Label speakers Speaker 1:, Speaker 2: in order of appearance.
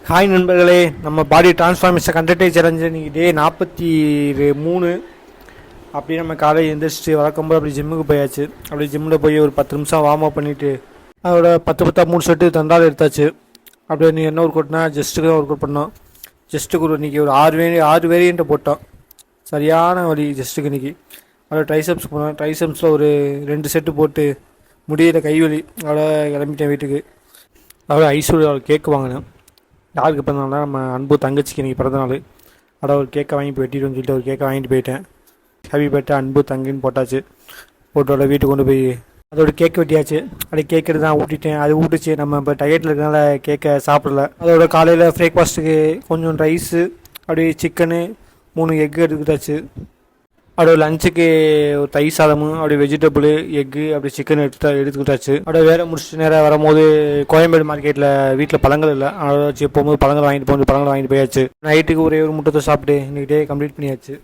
Speaker 1: Hi நண்பர்களே, நம்ம பாடி transformation கண்டக்டேஜ் அடைஞ்சு இன்றைக்கி டே 43. அப்படியே நம்ம காலையில் எழுந்திரிச்சிட்டு வழக்கம்போது அப்படி ஜிம்முக்கு போயாச்சு. அப்படி ஜிம்மில் போய் ஒரு 10 நிமிஷம் வார்ம் அப் பண்ணிவிட்டு அதோட 10 செட்டு தண்டால் எடுத்தாச்சு. அப்படியே நீ என்ன ஒர்க் அவுட்னா ஜஸ்ட்டுக்கு தான் ஒர்க் அவுட் பண்ணோம். ஜஸ்ட்டுக்கு இன்றைக்கி ஒரு 6 வேரியண்ட்டை போட்டோம். சரியான வழி ஜஸ்ட்டுக்கு இன்றைக்கி. அதோட ட்ரைசப்ஸ் போனோம். ட்ரைசப்ஸில் ஒரு 2 செட்டு போட்டு முடியல கைவலி. அதோட கிளம்பிட்டேன் வீட்டுக்கு. அதோட ஐஸ்வர்யா கேக் வாங்கினேன். யாருக்கு பிறந்தனால நம்ம அன்பு தங்கச்சிக்கு இன்றைக்கி பிறந்தநாள். ஒரு கேக்கை வாங்கி போய் வெட்டிடுன்னு சொல்லிட்டு ஒரு கேக்கை வாங்கிட்டு போயிட்டேன். ஹாப்பி பர்த்டே அன்பு தங்கின்னு போட்டாச்சு. போட்டோட வீட்டுக்கு கொண்டு போய் அதோட கேக் வெட்டியாச்சு. அப்படியே கேக் எடுத்து தான் ஊட்டிட்டேன். அது ஊட்டுச்சு. நம்ம இப்போ டயட்டில் இருக்கிறனால கேக்கை சாப்பிடல. அதோட காலையில் பிரேக்ஃபாஸ்ட்டுக்கு கொஞ்சம் ரைஸு, அப்படியே சிக்கனு, 3 எக்கு எடுத்துக்கிட்டாச்சு. அப்படியே லஞ்சுக்கு ஒரு தயிர் சாதமும், அப்படியே வெஜிடபிள், எக்கு, அப்படி சிக்கன் எடுத்துக்கிட்டாச்சு. அப்படியே வேலை முடிச்சுட்டு நேராக வரும்போது கோயம்பேடு மார்க்கெட்டில் வீட்டில் பழங்கள் இல்லை. அதை வச்சு போகும்போது பழங்கள் வாங்கிட்டு போயாச்சு. நைட்டுக்கு ஒரே ஒரு முட்டை சாப்பிட்டு இன்றைக்கி டே கம்ப்ளீட் பண்ணியாச்சு.